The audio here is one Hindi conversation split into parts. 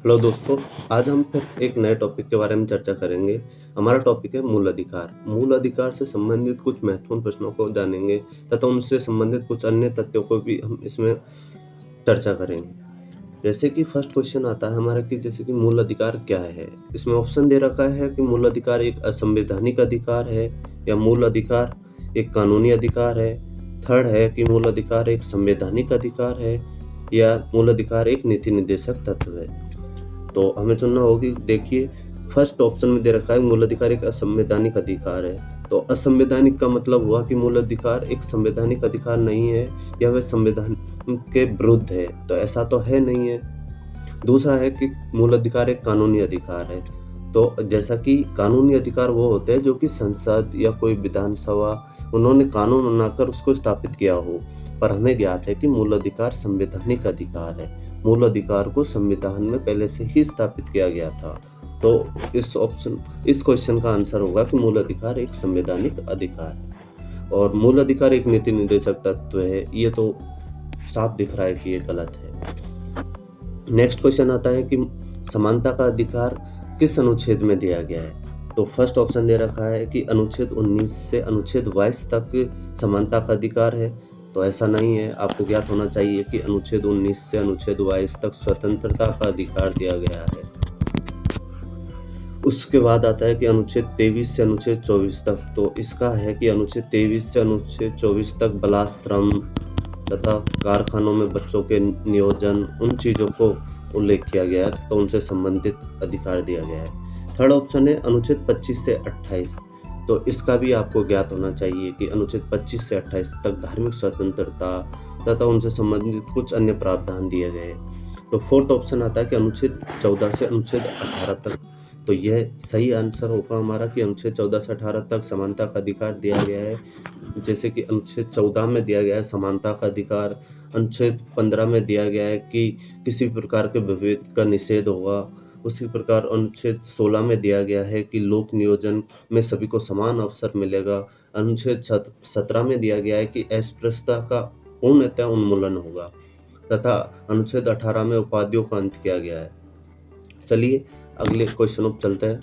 हेलो दोस्तों, आज हम फिर एक नए टॉपिक के बारे में चर्चा करेंगे। हमारा टॉपिक है मूल अधिकार। मूल अधिकार से संबंधित कुछ महत्वपूर्ण प्रश्नों को जानेंगे तथा उनसे संबंधित कुछ अन्य तथ्यों को भी हम इसमें चर्चा करेंगे। जैसे कि फर्स्ट क्वेश्चन आता है हमारा कि जैसे कि मूल अधिकार क्या है? इसमें ऑप्शन दे रखा है कि मूल अधिकार एक असंवैधानिक अधिकार है या मूल अधिकार एक कानूनी अधिकार है। थर्ड है कि मूल अधिकार एक संवैधानिक अधिकार है या मूल अधिकार एक नीति निर्देशक तत्व है। तो हमें चुनना होगी। देखिए, फर्स्ट ऑप्शन में दे रखा है मूल अधिकार एक असंवैधानिक अधिकार है। तो असंवैधानिक का मतलब हुआ कि मूल अधिकार एक संवैधानिक अधिकार नहीं है या वह संविधान के विरुद्ध है। तो ऐसा तो है नहीं है। दूसरा है कि मूल अधिकार एक कानूनी अधिकार है। तो जैसा कि कानूनी अधिकार वो होते हैं जो कि संसद या कोई विधानसभा उन्होंने कानून बनाकर उसको स्थापित किया हो। पर हमें ज्ञात है कि मूल अधिकार संवैधानिक अधिकार है। मूल अधिकार को संविधान में पहले से ही स्थापित किया गया था। तो इस क्वेश्चन का आंसर होगा कि मूल अधिकार एक संवैधानिक अधिकार है और मूल अधिकार एक नीति निर्देशक तत्व है। ये तो साफ दिख रहा है कि ये गलत है। नेक्स्ट क्वेश्चन आता है कि समानता का अधिकार किस अनुच्छेद में दिया गया है? तो फर्स्ट ऑप्शन दे रखा है कि अनुच्छेद 19 से अनुच्छेद 22 तक समानता का अधिकार है। तो ऐसा नहीं है। आपको ज्ञात होना चाहिए कि अनुच्छेद 19 से अनुच्छेद 22 तक स्वतंत्रता का अधिकार दिया गया है। उसके बाद आता है कि अनुच्छेद 23 से अनुच्छेद 24 तक। तो इसका है कि अनुच्छेद 23 से अनुच्छेद 24 तक बालाश्रम तथा कारखानों में बच्चों के नियोजन उन चीज़ों को उल्लेख किया गया है तो उनसे संबंधित अधिकार दिया गया है। थर्ड ऑप्शन है अनुच्छेद 25 से 28। तो इसका भी आपको ज्ञात होना चाहिए कि अनुच्छेद 25 से 28 तक धार्मिक स्वतंत्रता तथा उनसे संबंधित कुछ अन्य प्रावधान दिए गए। तो फोर्थ ऑप्शन आता है कि अनुच्छेद 14 से अनुच्छेद 18 तक। तो यह सही आंसर होगा हमारा कि अनुच्छेद 14 से 18 तक समानता का अधिकार दिया गया है। जैसे कि अनुच्छेद 14 में दिया गया है समानता का अधिकार, अनुच्छेद 15 में दिया गया है कि किसी प्रकार के विभेद का निषेध होगा। उसी प्रकार अनुच्छेद 16 में दिया गया है कि लोक नियोजन में सभी को समान अवसर मिलेगा। अनुच्छेद 17 में दिया गया है कि अस्पृश्यता का पूर्णतः उन्मूलन होगा तथा अनुच्छेद 18 में उपाधियों का अंत किया गया है। चलिए अगले क्वेश्चन पर चलते हैं।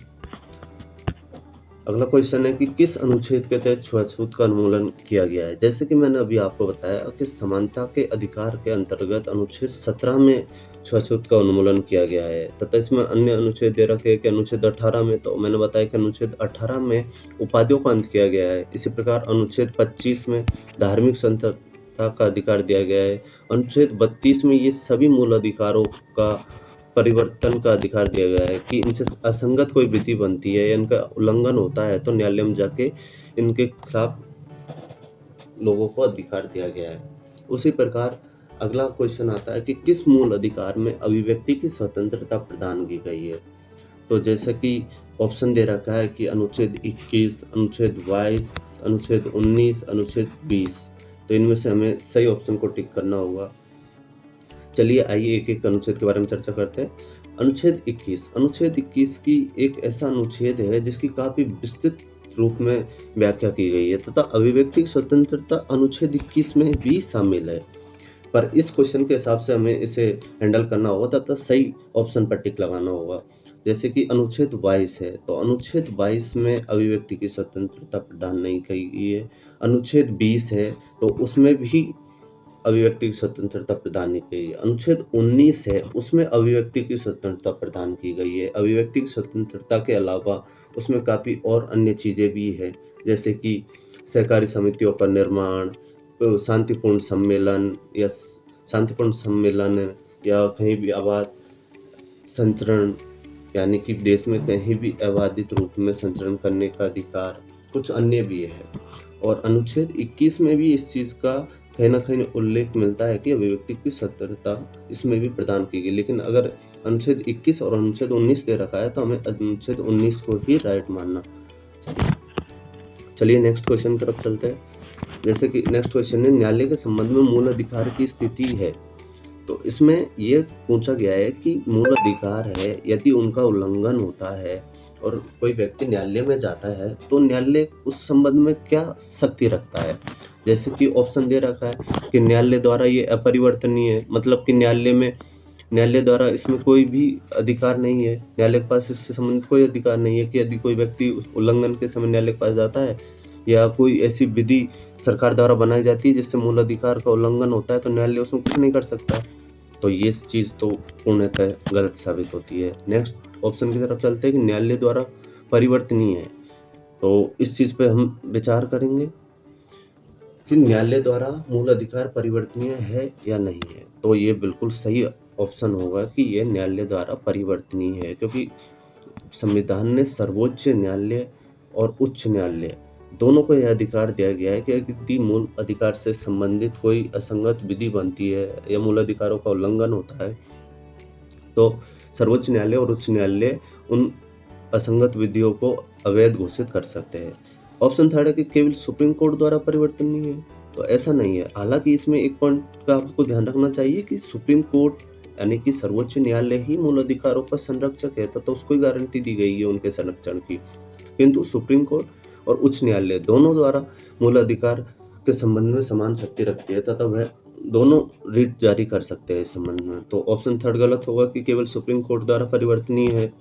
अगला क्वेश्चन है कि किस अनुच्छेद के तहत छुआछूत का उन्मूलन किया गया है? जैसे कि मैंने अभी आपको बताया कि समानता के अधिकार के अंतर्गत अनुच्छेद 17 में छुआछूत का उन्मूलन किया गया है तथा इसमें अन्य अनुच्छेद दे रखे हैं कि अनुच्छेद 18 में, तो मैंने बताया कि अनुच्छेद 18 में उपाधियों का अंत किया गया है। इसी प्रकार अनुच्छेद 25 में धार्मिक स्वतंत्रता का अधिकार दिया गया है। अनुच्छेद 32 में ये सभी मूल अधिकारों का परिवर्तन का अधिकार दिया गया है कि इनसे असंगत कोई विधि बनती है या इनका उल्लंघन होता है तो न्यायालय में जाके इनके खिलाफ लोगों को अधिकार दिया गया है। उसी प्रकार अगला क्वेश्चन आता है कि किस मूल अधिकार में अभिव्यक्ति की स्वतंत्रता प्रदान की गई है? तो जैसे कि ऑप्शन दे रखा है कि अनुच्छेद 21, अनुच्छेद 22, अनुच्छेद 19, अनुच्छेद 20। तो इनमें से हमें सही ऑप्शन को टिक करना होगा। चलिए आइए एक एक अनुच्छेद के बारे में चर्चा करते हैं। अनुच्छेद 21। अनुच्छेद 21 की एक ऐसा अनुच्छेद है जिसकी काफी विस्तृत रूप में व्याख्या की गई है तथा अभिव्यक्ति स्वतंत्रता अनुच्छेद 21 में भी शामिल है। पर इस क्वेश्चन के हिसाब से हमें इसे हैंडल करना होगा तथा सही ऑप्शन पर टिक लगाना होगा। जैसे कि अनुच्छेद 22 है तो अनुच्छेद 22 में अभिव्यक्ति की स्वतंत्रता प्रदान नहीं की गई है। अनुच्छेद 20 है तो उसमें भी अभिव्यक्ति की स्वतंत्रता प्रदान की गई है। अनुच्छेद 19 है उसमें अभिव्यक्ति की स्वतंत्रता प्रदान की गई है। अभिव्यक्ति की स्वतंत्रता के अलावा उसमें काफ़ी और अन्य चीज़ें भी है जैसे कि सहकारी समितियों का निर्माण, शांतिपूर्ण सम्मेलन या कहीं भी आबाद संचरण, यानी कि देश में कहीं भी अबाधित रूप में संचरण करने का अधिकार, कुछ अन्य भी है। और अनुच्छेद 21 में भी इस चीज़ का कहीं ना कहीं उल्लेख मिलता है कि अभिव्यक्ति की स्वतंत्रता इसमें भी प्रदान की गई। लेकिन अगर अनुच्छेद 21 और अनुच्छेद 19 दे रखा है तो हमें अनुच्छेद 19 को ही राइट मानना चाहिए। चलिए नेक्स्ट क्वेश्चन की तरफ चलते हैं। जैसे कि नेक्स्ट क्वेश्चन है न्यायालय के संबंध में मूल अधिकार की स्थिति है। तो इसमें ये पूछा गया है कि मूल अधिकार है यदि उनका उल्लंघन होता है और कोई व्यक्ति न्यायालय में जाता है तो न्यायालय उस संबंध में क्या शक्ति रखता है। जैसे कि ऑप्शन दे रखा है कि न्यायालय द्वारा ये अपरिवर्तनीय है, मतलब कि न्यायालय में न्यायालय द्वारा इसमें कोई भी अधिकार नहीं है, न्यायालय के पास इससे संबंधित कोई अधिकार नहीं है कि यदि कोई व्यक्ति उल्लंघन के समय न्यायालय के पास जाता है या कोई ऐसी विधि सरकार द्वारा बनाई जाती है जिससे मूल अधिकार का उल्लंघन होता है, तो न्यायालय उसमें कुछ नहीं कर सकता। तो ये चीज़ तो पूर्णतः गलत साबित होती है। नेक्स्ट ऑप्शन की तरफ चलते हैं कि न्यायालय द्वारा परिवर्तनीय है। तो इस चीज़ पे हम विचार करेंगे कि न्यायालय द्वारा मूल अधिकार परिवर्तनीय है या नहीं है। तो ये बिल्कुल सही ऑप्शन होगा कि ये न्यायालय द्वारा परिवर्तनीय है, क्योंकि संविधान ने सर्वोच्च न्यायालय और उच्च न्यायालय दोनों को यह अधिकार दिया गया है कि यदि मूल अधिकार से संबंधित कोई असंगत विधि बनती है या मूल अधिकारों का उल्लंघन होता है, तो सर्वोच्च न्यायालय और उच्च न्यायालय उन असंगत विधियों को अवैध घोषित कर सकते हैं। ऑप्शन थर्ड है कि केवल सुप्रीम कोर्ट द्वारा परिवर्तनीय है। तो ऐसा नहीं है। हालांकि इसमें एक पॉइंट का आपको ध्यान रखना चाहिए कि सुप्रीम कोर्ट यानी कि सर्वोच्च न्यायालय ही मूल अधिकारों का संरक्षक है, तो उसको गारंटी दी गई है उनके संरक्षण की। किंतु सुप्रीम कोर्ट और उच्च न्यायालय दोनों द्वारा मूल अधिकार के संबंध में समान शक्ति रखती है तथा वह दोनों रिट जारी कर सकते हैं इस संबंध में। तो ऑप्शन थर्ड गलत होगा कि केवल सुप्रीम कोर्ट द्वारा परिवर्तनीय है,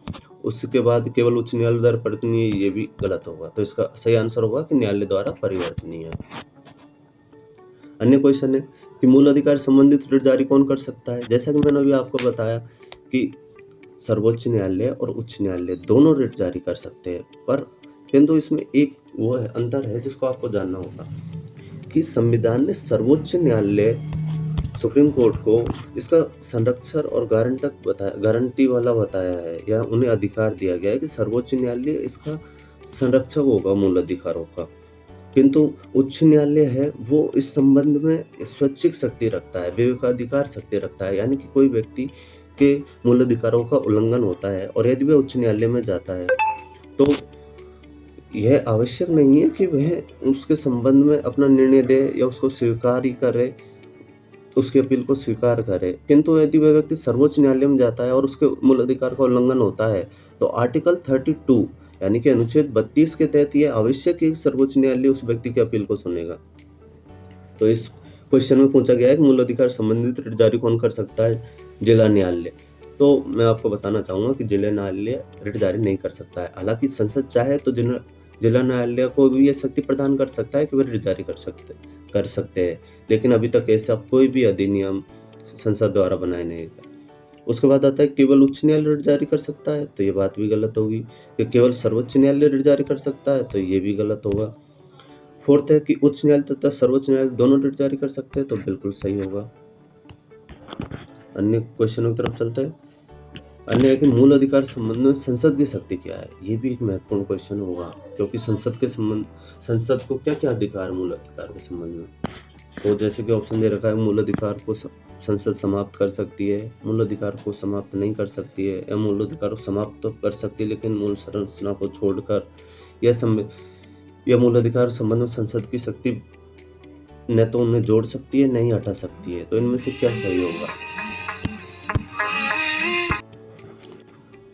उसके बाद केवल उच्च न्यायालय द्वारा परिवर्तनीय, ये भी गलत होगा। तो इसका सही आंसर होगा कि न्यायालय द्वारा परिवर्तनीय है। अन्य क्वेश्चन है कि मूल अधिकार संबंधित रिट जारी कौन कर सकता है। जैसा कि मैंने अभी आपको बताया कि सर्वोच्च न्यायालय और उच्च न्यायालय दोनों रिट जारी कर सकते हैं, पर किंतु इसमें एक वो है अंतर है जिसको आपको जानना होगा कि संविधान ने सर्वोच्च न्यायालय सुप्रीम कोर्ट को इसका संरक्षक और गारंटी वाला बताया है, या उन्हें अधिकार दिया गया है कि सर्वोच्च न्यायालय इसका संरक्षक होगा मूल अधिकारों का। किंतु उच्च न्यायालय है वो इस संबंध में स्वैच्छिक शक्ति रखता है, विवेकाधिकार शक्ति रखता है, यानी कि कोई व्यक्ति के मूल अधिकारों का उल्लंघन होता है और यदि वह उच्च न्यायालय में जाता है तो यह आवश्यक नहीं है कि वह उसके संबंध में अपना निर्णय दे या उसको स्वीकार ही करे, उसकी अपील को स्वीकार करे। किंतु यदि वह व्यक्ति सर्वोच्च न्यायालय में जाता है और उसके मूल अधिकार का उल्लंघन होता है तो आर्टिकल 32 यानी कि अनुच्छेद 32 के तहत यह आवश्यक है कि सर्वोच्च न्यायालय उस व्यक्ति की अपील को सुनेगा। तो इस क्वेश्चन में पूछा गया है कि मूल अधिकार संबंधित रिट जारी कौन कर सकता है। जिला न्यायालय। तो मैं आपको बताना चाहूँगा कि जिला न्यायालय रिट जारी नहीं कर सकता है। हालांकि संसद चाहे तो जिला न्यायालय को भी यह शक्ति प्रदान कर सकता है कि वह रिट जारी कर सकते हैं, लेकिन अभी तक ऐसा कोई भी अधिनियम संसद द्वारा बनाया नहीं गया। उसके बाद आता है केवल उच्च न्यायालय रिट जारी कर सकता है, तो ये बात भी गलत होगी। कि केवल सर्वोच्च न्यायालय रिट जारी कर सकता है, तो ये भी गलत होगा। फोर्थ है कि उच्च न्यायालय तथा सर्वोच्च न्यायालय दोनों रिट जारी कर सकते हैं, तो बिल्कुल सही होगा। अन्य क्वेश्चनों की तरफ चलते हैं। अन्य है कि मूल अधिकार संबंध में संसद की शक्ति क्या है। ये भी एक महत्वपूर्ण क्वेश्चन होगा, क्योंकि संसद को क्या क्या अधिकार मूल अधिकार के संबंध में। तो जैसे कि ऑप्शन दे रखा है, मूल अधिकार को संसद समाप्त कर सकती है, मूल अधिकार को समाप्त नहीं कर सकती है, या मूल अधिकार को समाप्त तो कर सकती है लेकिन मूल संरचना को छोड़कर, या मूल अधिकार संबंध में संसद की शक्ति न तो उन्हें जोड़ सकती है न ही हटा सकती है। तो इनमें से क्या सही होगा।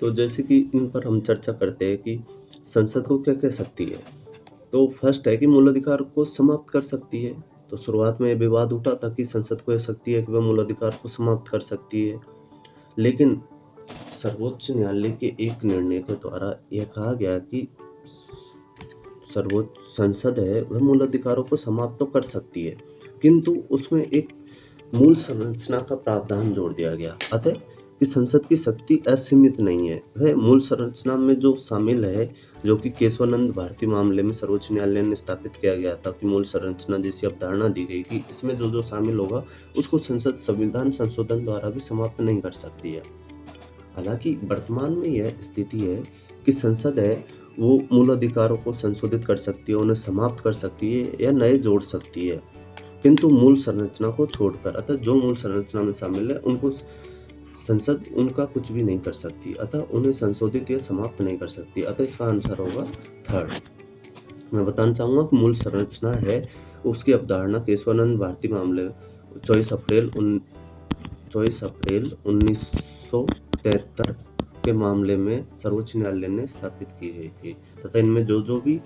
तो जैसे कि इन पर हम चर्चा करते हैं कि संसद को क्या कह सकती है। तो फर्स्ट है कि मूल अधिकार को समाप्त कर सकती है। तो शुरुआत में विवाद उठा था कि संसद को यह शक्ति है कि वह मूल अधिकार को समाप्त कर सकती है, लेकिन सर्वोच्च न्यायालय के एक निर्णय के द्वारा यह कहा गया कि सर्वोच्च संसद है वह मूल अधिकारों को समाप्त तो कर सकती है, किंतु उसमें एक मूल संरचना का प्रावधान जोड़ दिया गया। अतः कि संसद की शक्ति असीमित नहीं है, वह मूल संरचना में जो शामिल है, जो कि केशवानंद भारती मामले में सर्वोच्च न्यायालय ने स्थापित किया गया था कि मूल संरचना जैसी अवधारणा दी गई कि इसमें जो जो शामिल होगा उसको संसद संविधान संशोधन द्वारा भी समाप्त नहीं कर सकती है। हालांकि वर्तमान में यह स्थिति है कि संसद है वो मूल अधिकारों को संशोधित कर सकती है, उन्हें समाप्त कर सकती है या नए जोड़ सकती है, किंतु मूल संरचना को छोड़कर। अतः जो मूल संरचना में शामिल है उनको संसद उनका कुछ भी नहीं कर सकती, अतः उन्हें संशोधित या समाप्त नहीं कर सकती। अतः इसका आंसर होगा थर्ड। मैं बताना चाहूँगा कि मूल संरचना है उसकी अवधारणा केशवानंद भारती मामले 24 अप्रैल 1973 के मामले में सर्वोच्च न्यायालय ने स्थापित की गई थी, तथा इनमें जो भी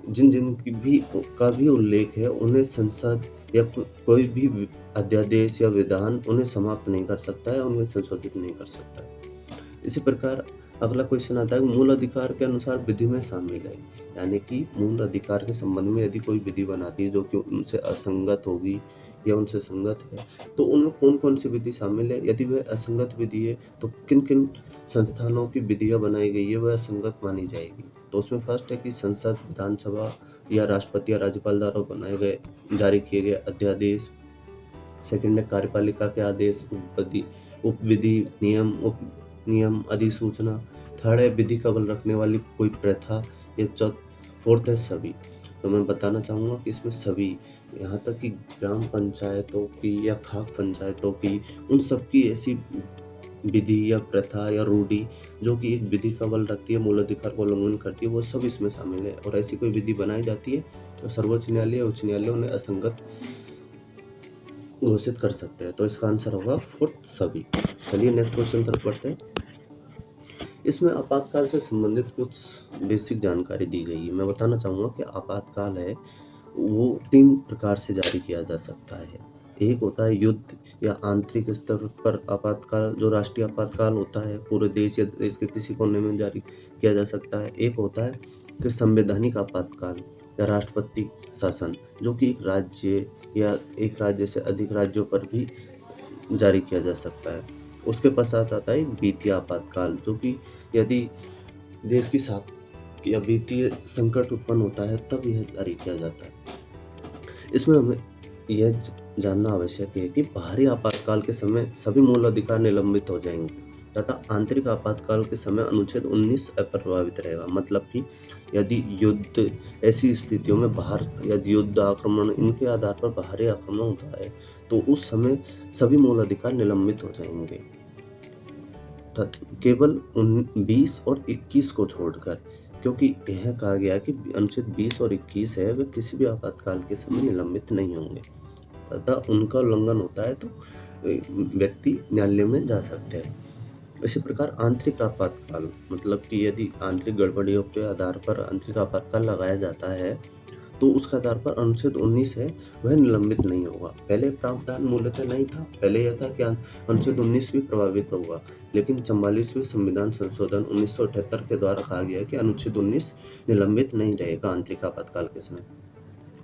जिन का भी उल्लेख है उन्हें संसद या कोई भी अध्यादेश या विधान उन्हें समाप्त नहीं कर सकता है, उन्हें संशोधित नहीं कर सकता है। इसी प्रकार अगला क्वेश्चन आता है, मूल अधिकार के अनुसार विधि में शामिल है। यानी कि मूल अधिकार के संबंध में यदि कोई विधि बनाती है जो कि उनसे असंगत होगी या उनसे संगत है, तो उनमें कौन कौन सी विधि शामिल है। यदि वह असंगत विधि है तो किन किन संस्थानों की विधियाँ बनाई गई है वह असंगत मानी जाएगी। तो उसमें फर्स्ट है कि संसद, विधानसभा या राष्ट्रपति या राज्यपाल द्वारा बनाए गए जारी किए गए अध्यादेश। सेकंड है कार्यपालिका के आदेश, उपविधि, नियम, अधिसूचना। थर्ड है विधि का बल रखने वाली कोई प्रथा। ये फोर्थ है सभी। तो मैं बताना चाहूँगा कि इसमें सभी, यहाँ तक कि ग्राम पंचायतों की या खाप पंचायतों की, उन सब की ऐसी विधि या प्रथा या रूढ़ी जो कि एक विधि का बल रखती है, मूल अधिकार को उल्लंघन करती है, वो सब इसमें शामिल है। और ऐसी कोई विधि बनाई जाती है तो सर्वोच्च न्यायालय या उच्च न्यायालय उन्हें असंगत घोषित कर सकते हैं। तो इसका आंसर होगा फोर्थ सभी। चलिए नेक्स्ट क्वेश्चन तरफ बढ़ते हैं। इसमें आपातकाल से संबंधित कुछ बेसिक जानकारी दी गई है। मैं बताना चाहूँगा कि आपातकाल है वो 3 प्रकार से जारी किया जा सकता है। एक होता है युद्ध या आंतरिक स्तर पर आपातकाल, जो राष्ट्रीय आपातकाल होता है, पूरे देश या देश के किसी कोने में जारी किया जा सकता है। एक होता है कि संवैधानिक आपातकाल या राष्ट्रपति शासन, जो कि एक राज्य या एक राज्य से अधिक राज्यों पर भी जारी किया जा सकता है। उसके पश्चात आता है वित्तीय आपातकाल, जो कि यदि देश की या वित्तीय संकट उत्पन्न होता है तब यह जारी किया जाता है। इसमें हमें यह जानना आवश्यक है कि बाहरी आपातकाल के समय सभी मूल अधिकार निलंबित हो जाएंगे तथा आंतरिक आपातकाल के समय अनुच्छेद 19 अप्रभावित रहेगा। मतलब कि यदि युद्ध, ऐसी स्थितियों में बाहर यदि युद्ध, आक्रमण, इनके आधार पर बाहरी आक्रमण होता है तो उस समय सभी मूल अधिकार निलंबित हो जाएंगे, केवल 20 और 21 को छोड़कर, क्योंकि यह कहा गया कि अनुच्छेद 20 और 21 है वे किसी भी आपातकाल के समय निलंबित नहीं होंगे तथा उनका उल्लंघन होता है तो व्यक्ति न्यायालय में जा सकते हैं। इसी प्रकार आंतरिक आपातकाल, मतलब कि यदि आंतरिक गड़बड़ियों के आधार पर आंतरिक आपातकाल लगाया जाता है तो उसके आधार पर अनुच्छेद 19 है वह निलंबित नहीं होगा। पहले प्रावधान मूलतः नहीं था, पहले यह था कि अनुच्छेद 19 भी प्रभावित होगा, लेकिन 44वें संविधान संशोधन 1978 के द्वारा कहा गया कि अनुच्छेद 19 निलंबित नहीं रहेगा आंतरिक आपातकाल के समय।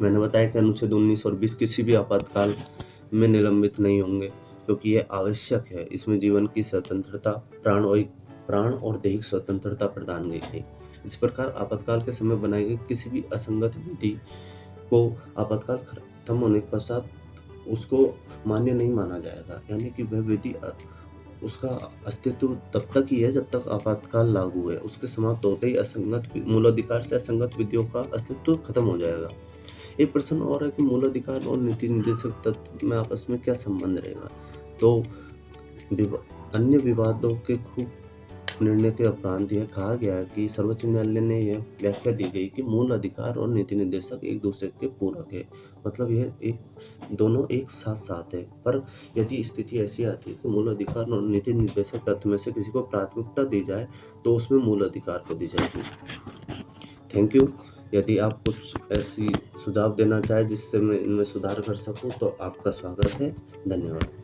मैंने बताया कि अनुच्छेद 19 और 20 किसी भी आपातकाल में निलंबित नहीं होंगे क्योंकि यह आवश्यक है। इसमें जीवन की स्वतंत्रता, प्राण और दैहिक स्वतंत्रता प्रदान की गई। इस प्रकार आपातकाल के समय बनाई गई किसी भी असंगत विधि को आपातकाल खत्म होने के पश्चात उसको मान्य नहीं माना जाएगा। यानी कि वह विधि, उसका अस्तित्व तब तक ही है जब तक आपातकाल लागू है। उसके समाप्त होते ही असंगत मूल अधिकार से असंगत विधियों का अस्तित्व खत्म हो जाएगा। एक प्रश्न और है कि मूल अधिकार और नीति निर्देशक तत्व में आपस में क्या संबंध रहेगा। तो अन्य विवादों के खूब निर्णय के उपरांत यह कहा गया कि सर्वोच्च न्यायालय ने यह व्याख्या दी गई कि मूल अधिकार और नीति निर्देशक एक दूसरे के पूरक है। मतलब यह दोनों एक साथ साथ है। पर यदि स्थिति ऐसी आती है कि मूल अधिकार और नीति निर्देशक तत्व में से किसी को प्राथमिकता दी जाए तो उसमें मूल अधिकार को दी जाएगी। Thank you. यदि आप कुछ ऐसी सुझाव देना चाहें जिससे मैं इनमें सुधार कर सकूं तो आपका स्वागत है। धन्यवाद।